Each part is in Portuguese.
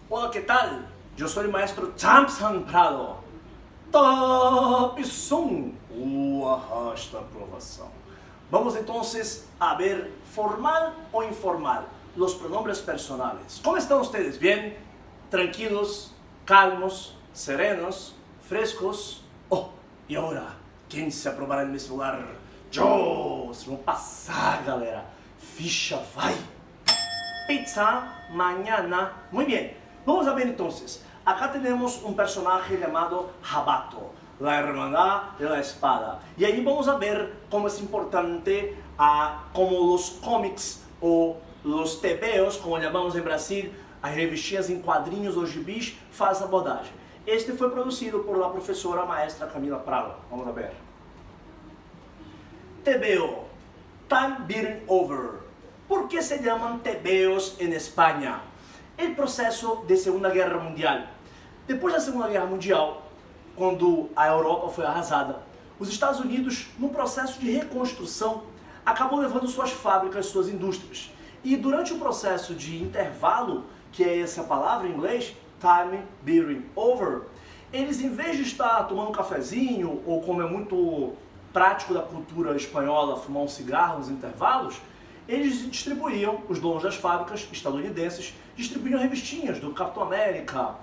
Hola, ¿qué tal? Yo soy el maestro Thompson Prado. Top som. Arrasta a aprovação. Vamos entonces a ver formal o informal los pronombres personales. ¿Cómo están ustedes? ¿Bien? ¿Tranquilos? ¿Calmos? ¿Serenos? ¿Frescos? Oh, y ahora, ¿quién se aprobará en esse lugar? Yo! Vocês vão passar, galera. Ficha vai! Pizza, mañana. Muy bien. Vamos a ver entonces. Acá tenemos un personaje llamado Jabato, la hermandad de la espada. Y ahí vamos a ver cómo es importante como los cómics o los tebeos, como llamamos en Brasil, as revistinhas em quadrinhos ou gibis, faz abordagem. Este foi produzido por la professora maestra Camila Prado. Vamos a ver. Tebeo, time beating over. ¿Por qué se llaman tebeos en España? El processo de Segunda Guerra Mundial. Depois da Segunda Guerra Mundial, quando a Europa foi arrasada, os Estados Unidos, num processo de reconstrução, acabou levando suas fábricas, suas indústrias. E durante o processo de intervalo, que é essa palavra em inglês, time beating over, eles, em vez de estar tomando um cafezinho, ou como é muito prático da cultura espanhola, fumar um cigarro nos intervalos, eles distribuíam, os donos das fábricas estadunidenses, distribuíam revistinhas do Capitão América,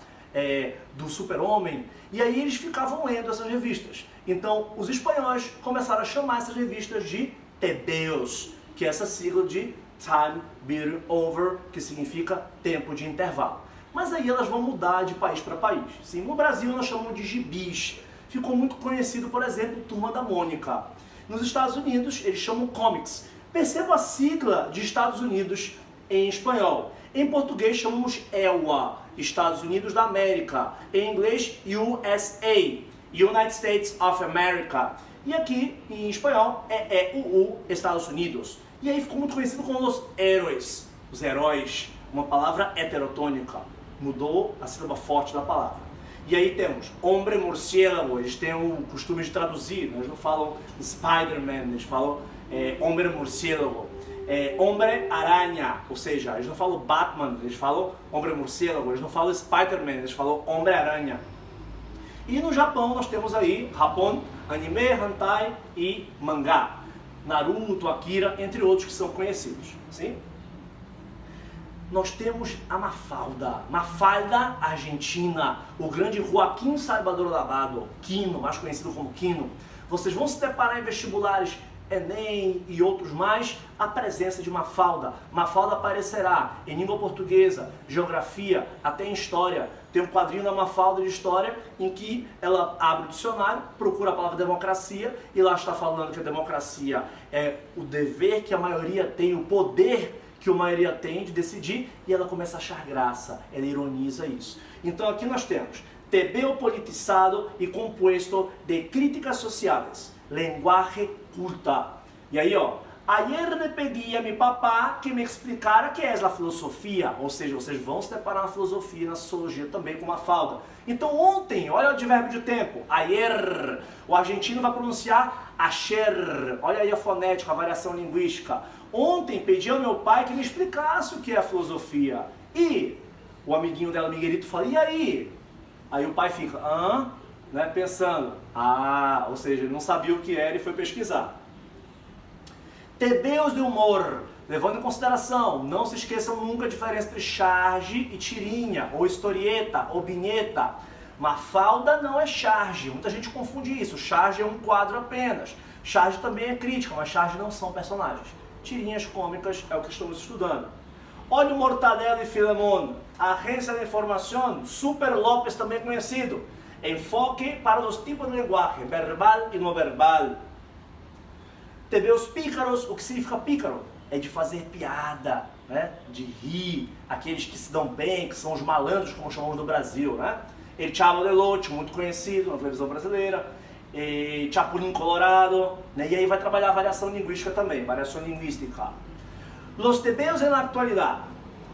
do Super-Homem, e aí eles ficavam lendo essas revistas. Então, os espanhóis começaram a chamar essas revistas de tebeos, que é essa sigla de time beating over, que significa tempo de intervalo. Mas aí elas vão mudar de país para país. Sim, no Brasil nós chamamos de gibis. Ficou muito conhecido, por exemplo, Turma da Mônica. Nos Estados Unidos eles chamam comics. Perceba a sigla de Estados Unidos em espanhol. Em português chamamos EUA, Estados Unidos da América. Em inglês, USA, United States of America. E aqui, em espanhol, é EUU, Estados Unidos. E aí ficou muito conhecido como os heróis, os heróis, uma palavra heterotônica. Mudou a sílaba forte da palavra. E aí temos hombre morcélago, eles têm o costume de traduzir, né? Eles não falam Spider-Man, eles falam hombre morcélago. Hombre aranha, ou seja, eles não falam Batman, eles falam hombre morcélago, eles não falam Spider-Man, eles falam hombre aranha. E no Japão nós temos aí, Japão, anime, hentai e mangá. Naruto, Akira, entre outros que são conhecidos. Sim? Nós temos a Mafalda argentina, o grande Joaquim Salvador Lavado, Quino, mais conhecido como Quino. Vocês vão se deparar em vestibulares, Enem e outros mais, a presença de Mafalda. Mafalda aparecerá em língua portuguesa, geografia, até em história. Tem um quadrinho da Mafalda de história em que ela abre o dicionário, procura a palavra democracia e lá está falando que a democracia é o dever que a maioria tem, o poder que a maioria tem de decidir, e ela começa a achar graça, ela ironiza isso. Então aqui nós temos tebeo politizado e compuesto de críticas sociais, lenguaje culta. E aí, ó, ayer le pedi a mi papá que me explicara que é a filosofia, ou seja, vocês vão se deparar na filosofia e na sociologia também com Mafalda. Então ontem, olha o advérbio de tempo, ayer, o argentino vai pronunciar ayer, olha aí a fonética, a variação linguística. Ontem pedi ao meu pai que me explicasse o que é a filosofia. E o amiguinho dela, Miguelito, fala, e aí? Aí o pai fica, né, pensando, ou seja, ele não sabia o que era e foi pesquisar. Tebeos de humor, levando em consideração, não se esqueçam nunca a diferença entre charge e tirinha, ou historieta, ou vinheta. Mafalda não é charge, muita gente confunde isso, charge é um quadro apenas. Charge também é crítica, mas charge não são personagens. Tirinhas cômicas é o que estamos estudando. Olha o Mortadelo e Filemón, agência de informação, Super López também conhecido. Enfoque para os tipos de linguagem, verbal e não verbal. Tebeos pícaros, o que significa pícaro? É de fazer piada, né? De rir, aqueles que se dão bem, que são os malandros, como chamamos no Brasil, né? El Chavo del Ocho, muito conhecido na televisão brasileira, Chapulín Colorado, né? E aí vai trabalhar a variação linguística também, variação linguística. Los tebeos na atualidade,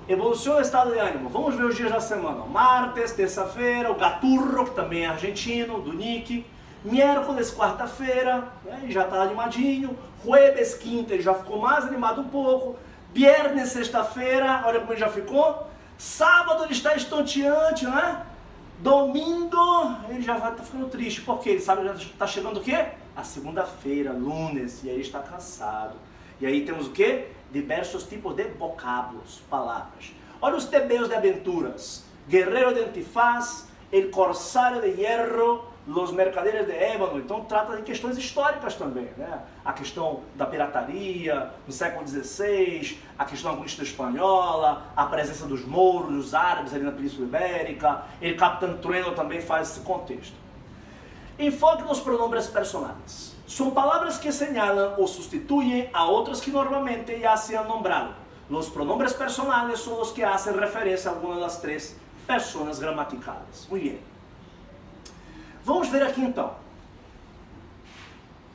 evolução do estado de ânimo, vamos ver os dias da semana, martes, terça-feira, o Gaturro, que também é argentino, do Nick, miércoles, quarta-feira, né? Já está animadinho, jueves, quinta, ele já ficou mais animado um pouco, viernes, sexta-feira, olha como ele já ficou, Sábado ele está estonteante, né? Domingo ele já vai estar ficando triste, porque ele sabe que já está chegando o quê? A segunda-feira, lunes, e aí está cansado. E aí temos o quê? Diversos tipos de vocábulos, palavras. Olha os tebeos de aventuras. Guerreiro de antifaz, el corsário de hierro, los mercaderes de ébano. Então trata de questões históricas também, né? A questão da pirataria no século XVI, a questão da conquista espanhola, a presença dos mouros, dos árabes ali na Península Ibérica. El Capitán Trueno também faz esse contexto. Enfoque nos pronombres personales. São palavras que señalan ou sustituyen a outras que normalmente já se han nombrado. Los pronombres personales son los que hacen referencia a alguna de las tres personas gramaticales. Muy bien. Vamos ver aqui então.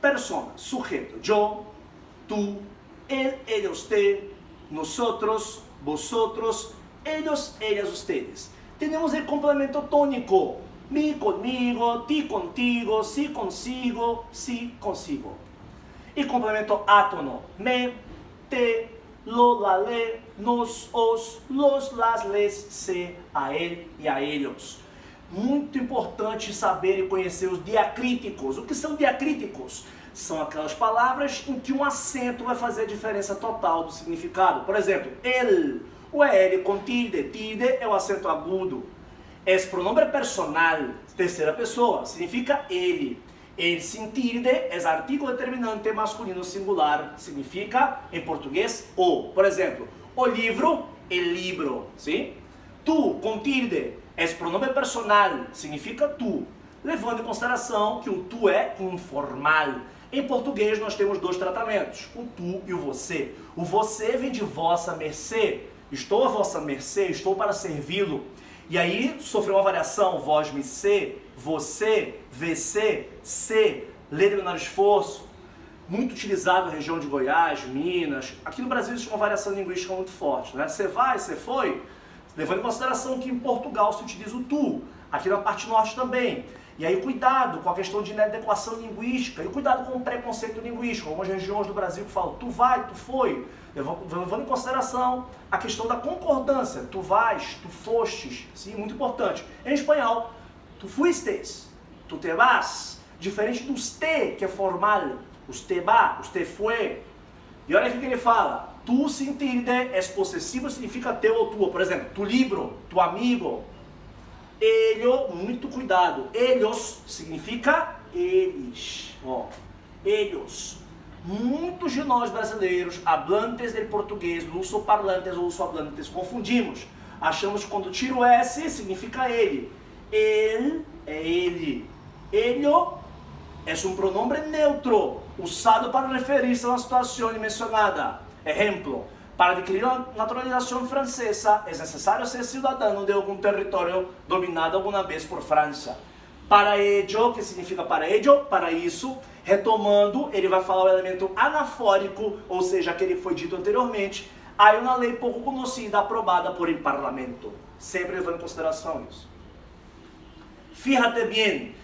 Persona, sujeto. Yo, tú, él, ella, usted, nosotros, vosotros, ellos, ellas, ustedes. Tenemos el complemento tónico. Mi conmigo, ti contigo, si consigo, si consigo. Y complemento átono. Me, te, lo, la, le, nos, os, los, las, les, se, a él e a ellos. Muito importante saber e conhecer os diacríticos. O que são diacríticos? São aquelas palavras em que um acento vai fazer a diferença total do significado. Por exemplo, el, o L com tilde. Tilde é o acento agudo. Es pronombre personal, terceira pessoa, significa ele. El sin tilde é artigo determinante masculino singular, significa, em português, o. Por exemplo, o livro, el libro. ¿Sí? Tu, com tilde, é pronombre personal, significa tu. Levando em consideração que o tu é informal. Em português nós temos dois tratamentos, o tu e o você. O você vem de vossa mercê. Estou a vossa mercê, estou para servi-lo. E aí sofreu uma variação, vós me se, você, VC, se, lei de menor esforço, muito utilizado na região de Goiás, Minas. Aqui no Brasil existe uma variação linguística muito forte, né? Você vai, você foi, levando em consideração que em Portugal se utiliza o tu, aqui na parte norte também. E aí cuidado com a questão de inadequação linguística e cuidado com o preconceito linguístico. Algumas regiões do Brasil que falam tu vai, tu foi, levando em consideração a questão da concordância. Tu vais, tu fostes, sim, muito importante. Em espanhol, tu fuistes, tu te vas, diferente do usted, que é formal. Usted va, usted fue. E olha aqui que ele fala, tu se entende, é possessivo, significa teu ou tua. Por exemplo, tu libro, tu amigo. Ello, muito cuidado. Ellos significa eles. Ó, ellos. Muitos de nós brasileiros, hablantes de português, lusoparlantes ou lusohablantes, confundimos. Achamos que quando tira o S, significa ele. Ele é ele. Ello é um pronombre neutro, usado para referir-se a uma situação mencionada. Exemplo. Para adquirir a naturalização francesa, é necessário ser cidadão de algum território dominado alguma vez por França. Para ello, que significa para ello, para isso, retomando, ele vai falar o elemento anafórico, ou seja, aquele que foi dito anteriormente. Há uma lei pouco conhecida, aprovada por el Parlamento. Sempre levando em consideração isso. Fíjate bien.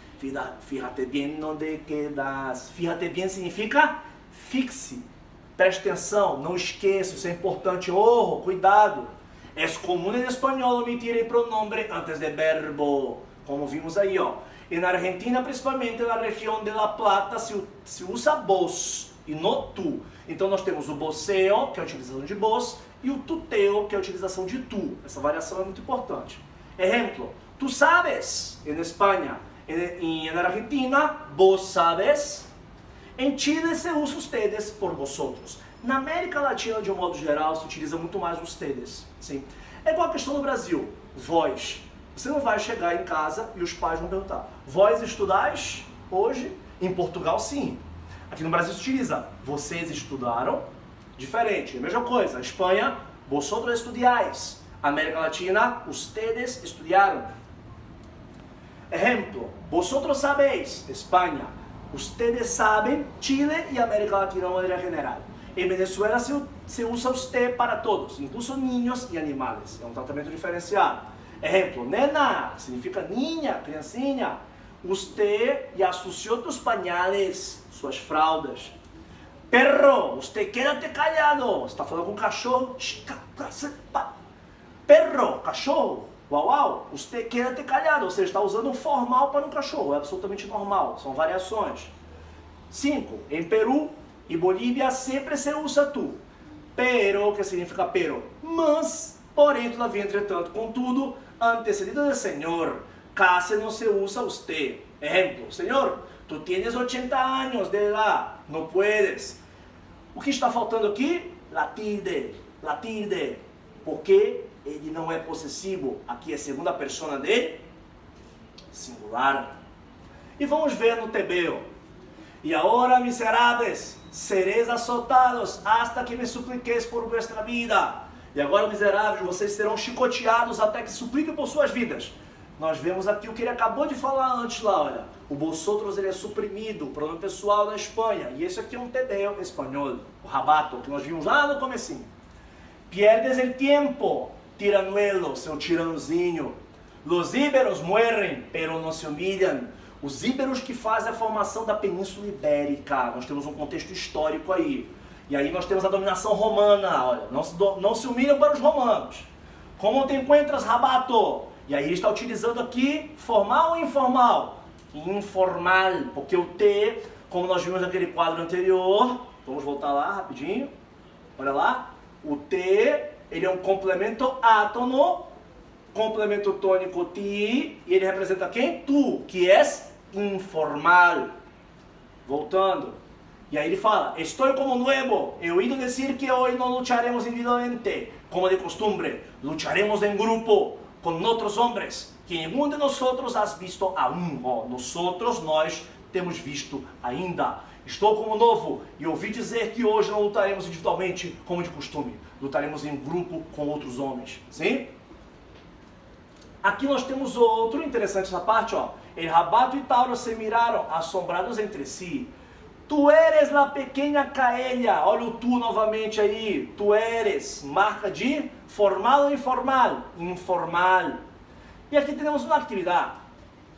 Fíjate bien onde quedas. Fíjate bien significa fixe. Preste atenção, não esqueça, isso é importante. Oh, cuidado. É comum em espanhol omitir o pronombre antes de verbo, como vimos aí, ó. E na Argentina, principalmente na região de La Plata, se usa vos e no tu. Então nós temos o voceo, que é a utilização de vos, e o tuteo, que é a utilização de tu. Essa variação é muito importante. Exemplo, tu sabes, em Espanha. Na Argentina, vos sabes. Em Chile se usa ustedes por vosotros. Na América Latina, de um modo geral, se utiliza muito mais ustedes. Sim. É igual a questão do Brasil. Vós. Você não vai chegar em casa e os pais vão perguntar: vós estudais hoje? Em Portugal, sim. Aqui no Brasil se utiliza: vocês estudaram? Diferente. A mesma coisa. Na Espanha, vosotros estudiais. América Latina, ustedes estudiaram. Exemplo. Vosotros sabéis. Espanha. Ustedes sabem, Chile e América Latina de maneira general. Em Venezuela se usa usted para todos, incluso niños e animales. É um tratamento diferenciado. Exemplo, nena, significa niña, criancinha. Usted ya ensució tus pañales, suas fraldas. Perro, usted quédate callado. Você está falando com o cachorro. Perro, cachorro. Uau, uau. Você quédate callado. Você está usando formal para um cachorro. É absolutamente normal. São variações. 5. Em Peru e Bolívia sempre se usa tu. Pero, que significa pero. Mas, porém, todavia, entretanto, contudo, antecedido de senhor. Casi no se usa usted. Ejemplo, señor, tú tienes 80 años de edad, no puedes. O que está faltando aqui? Latir de. Porque ele não é possessivo. Aqui é segunda persona de singular. E vamos ver no tebeo. E agora, miseráveis, sereis azotados hasta que me supliqueis por vuestra vida. E agora, miseráveis, vocês serão chicoteados até que supliquem por suas vidas. Nós vemos aqui o que ele acabou de falar antes lá, olha. O vosotros ele é suprimido, o pronome pessoal da Espanha. E esse aqui é um tebeo espanhol, o rabato, que nós vimos lá no comecinho. Pierdes el tiempo, tiranuelo, seu tirãozinho. Los íberos muerem, pero não se humilham. Os íberos que fazem a formação da Península Ibérica. Nós temos um contexto histórico aí. E aí nós temos a dominação romana, olha. Não se humilham para os romanos. Como te encuentras, rabato? E aí ele está utilizando aqui formal ou informal? Informal, porque o T, como nós vimos naquele quadro anterior, vamos voltar lá rapidinho, olha lá, o T, ele é um complemento átono, complemento tônico ti, e ele representa quem? Tu, que és informal. Voltando, e aí ele fala, estou como nuevo, he oído decir que hoy no lucharemos individualmente, como de costumbre, lucharemos en grupo, com outros homens, que nenhum de nós has visto aún. Nós temos visto ainda. Estou como novo e ouvi dizer que hoje não lutaremos individualmente como de costume. Lutaremos em grupo com outros homens. Sim? Aqui nós temos outro, interessante essa parte, ó. El rabato e Tauro se miraram, assombrados entre si. Tu eres la pequena caella. Olha o tu novamente aí. Tu eres. Marca de formal ou informal? Informal. E aqui temos uma atividade.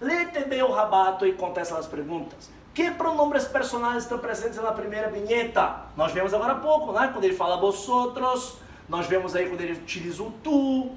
Lê bem o rabato e contesta as perguntas. Que pronombres personais estão presentes na primeira vinheta? Nós vemos agora há pouco, né? Quando ele fala vosotros. Nós vemos aí quando ele utiliza o tu.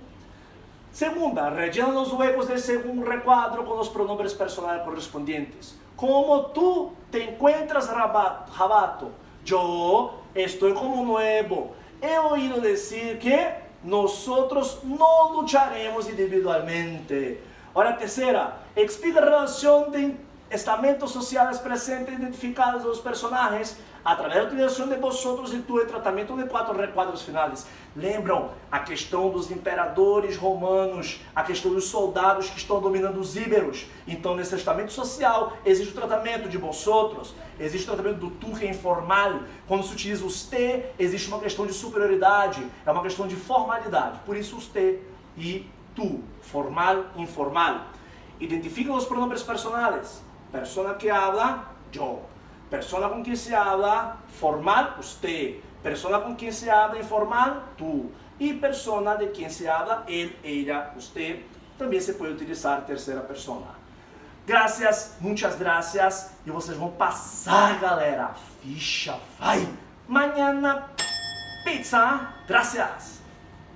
Segunda, rellena os huecos del segundo recuadro com os pronombres personais correspondientes. Como tu te encuentras, rabato? Yo estoy como nuevo. He oído decir que nosotros no lucharemos individualmente. Ahora, tercera, explica a relação de estamentos sociais presentes identificados dos personagens a través da utilização de vosotros e tu e tratamento de 4 requadros finais. Lembram a questão dos imperadores romanos, a questão dos soldados que estão dominando os íberos. Então, nesse estamento social, existe o tratamento de vosotros, existe o tratamento do tu, que é informal. Quando se utiliza os te, existe uma questão de superioridade, é uma questão de formalidade. Por isso, os te e tu, formal, informal. Identifica os pronombres personales. Persona que habla, yo. Persona con quien se habla, formal, usted. Persona con quien se habla informal, tú. Y persona de quien se habla, él, ella, usted. Também se pode utilizar terceira persona. Gracias, muitas gracias. E vocês vão passar, galera. A ficha vai. Mañana, pizza. Gracias.